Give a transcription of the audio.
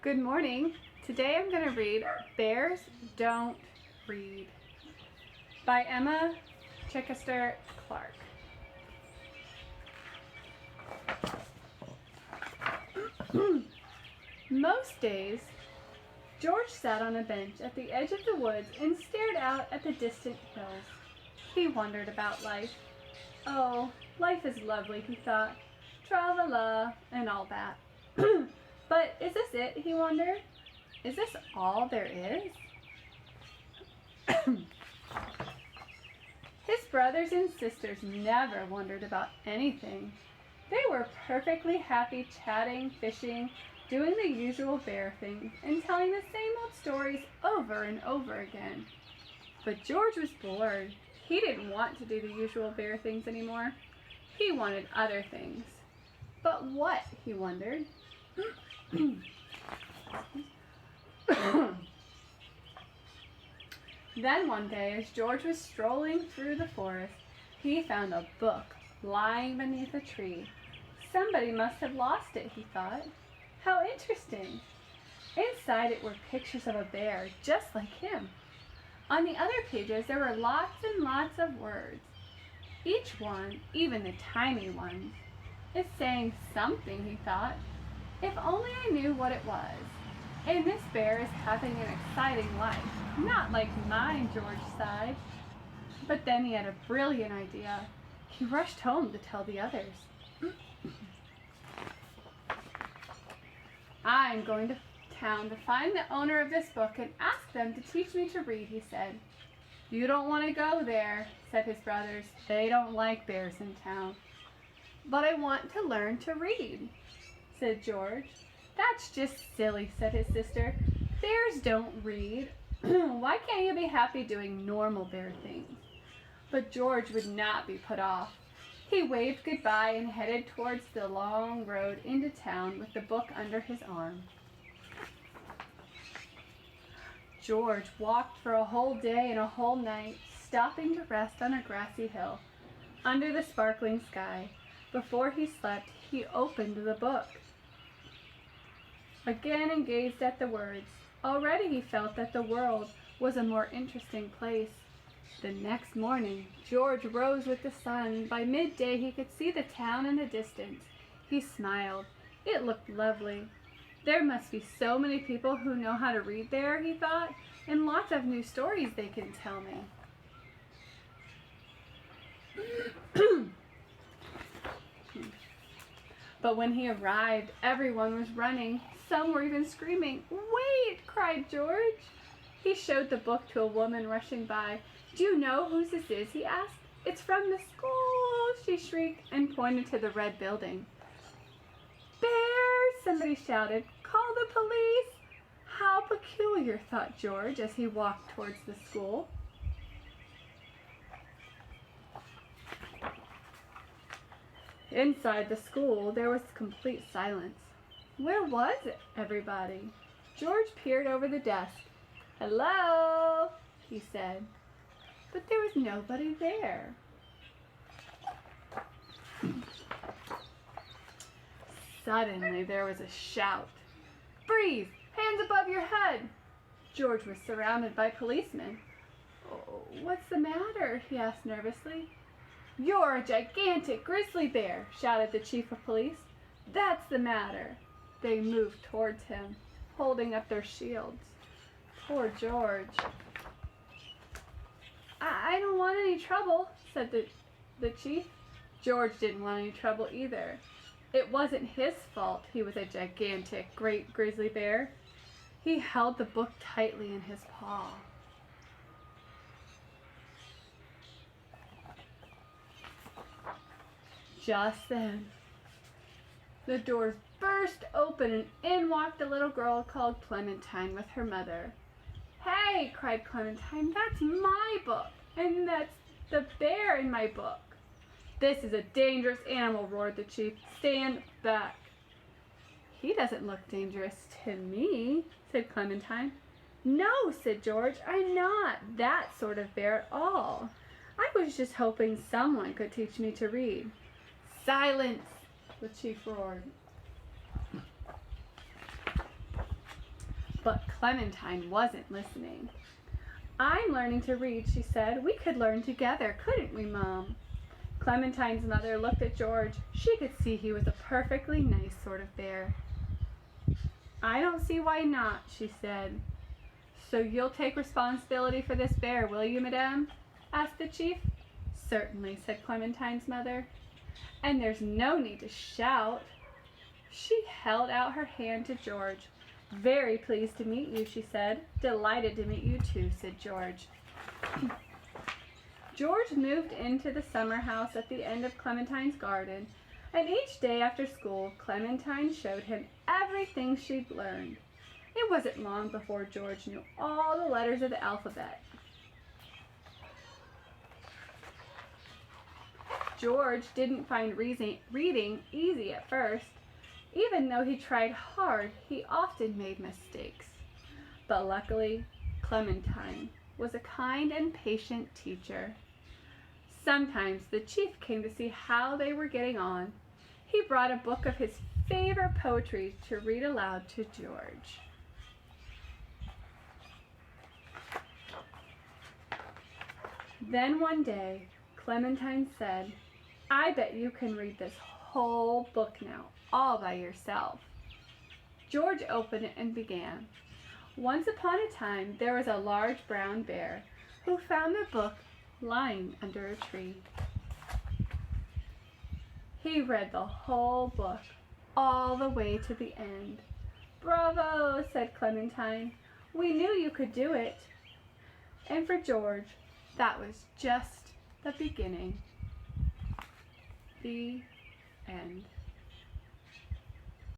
Good morning. Today I'm going to read Bears Don't Read by Emma Chichester Clark. Most days, George sat on a bench at the edge of the woods and stared out at the distant hills. He wondered about life. Oh, life is lovely, he thought. Tra-la-la and all that. But is this it, he wondered? Is this all there is? His brothers and sisters never wondered about anything. They were perfectly happy chatting, fishing, doing the usual bear things, and telling the same old stories over and over again. But George was bored. He didn't want to do the usual bear things anymore. He wanted other things. But what, he wondered. Then one day, as George was strolling through the forest, he found a book lying beneath a tree. Somebody must have lost it, he thought. How interesting. Inside it were pictures of a bear just like him. On the other pages, there were lots and lots of words. Each one, even the tiny ones, is saying something, he thought. If only I knew what it was. And this bear is having an exciting life, not like mine, George sighed. But then he had a brilliant idea. He rushed home to tell the others. I'm going to town to find the owner of this book and ask them to teach me to read, he said. You don't want to go there, said his brothers. They don't like bears in town. But I want to learn to read, said George. That's just silly, said his sister. Bears don't read. Why can't you be happy doing normal bear things? But George would not be put off. He waved goodbye and headed towards the long road into town with the book under his arm. George walked for a whole day and a whole night, stopping to rest on a grassy hill, under the sparkling sky. Before he slept, he opened the book again and gazed at the words. Already he felt that the world was a more interesting place. The next morning, George rose with the sun. By midday, he could see the town in the distance. He smiled. It looked lovely. There must be so many people who know how to read there, he thought, and lots of new stories they can tell me. But when he arrived, everyone was running. Some were even screaming. Wait, cried George. He showed the book to a woman rushing by. Do you know whose this is, he asked. It's from the school, she shrieked and pointed to the red building. Bears, somebody shouted. Call the police. How peculiar, thought George as he walked towards the school. Inside the school, there was complete silence. Where was everybody? George peered over the desk. Hello, he said. But there was nobody there. Suddenly, there was a shout. Freeze! Hands above your head! George was surrounded by policemen. Oh, what's the matter? He asked nervously. You're a gigantic grizzly bear, shouted the chief of police. That's the matter. They moved towards him, holding up their shields. Poor George. I don't want any trouble, said the chief. George didn't want any trouble either. It wasn't his fault he was a gigantic, great grizzly bear. He held the book tightly in his paw. Just then, the doors burst open and in walked a little girl called Clementine with her mother. Hey, cried Clementine, that's my book, and that's the bear in my book. This is a dangerous animal, roared the chief. Stand back. He doesn't look dangerous to me, said Clementine. No, said George, I'm not that sort of bear at all. I was just hoping someone could teach me to read. Silence, the chief roared. But Clementine wasn't listening. "I'm learning to read," she said. "We could learn together, couldn't we, Mom?" Clementine's mother looked at George. She could see he was a perfectly nice sort of bear. "I don't see why not," she said. "So you'll take responsibility for this bear, will you, Madame?" asked the chief. "Certainly," said Clementine's mother. "And there's no need to shout." She held out her hand to George. "Very pleased to meet you," she said. "Delighted to meet you too," said George. George moved into the summer house at the end of Clementine's garden, and each day after school, Clementine showed him everything she'd learned. It wasn't long before George knew all the letters of the alphabet. George didn't find reading easy at first. Even though he tried hard, he often made mistakes. But luckily, Clementine was a kind and patient teacher. Sometimes the chief came to see how they were getting on. He brought a book of his favorite poetry to read aloud to George. Then one day, Clementine said, "I bet you can read this whole book now, all by yourself." George opened it and began. "Once upon a time, there was a large brown bear who found the book lying under a tree. He read the whole book, all the way to the end." "Bravo," said Clementine. "We knew you could do it." And for George, that was just the beginning. The end.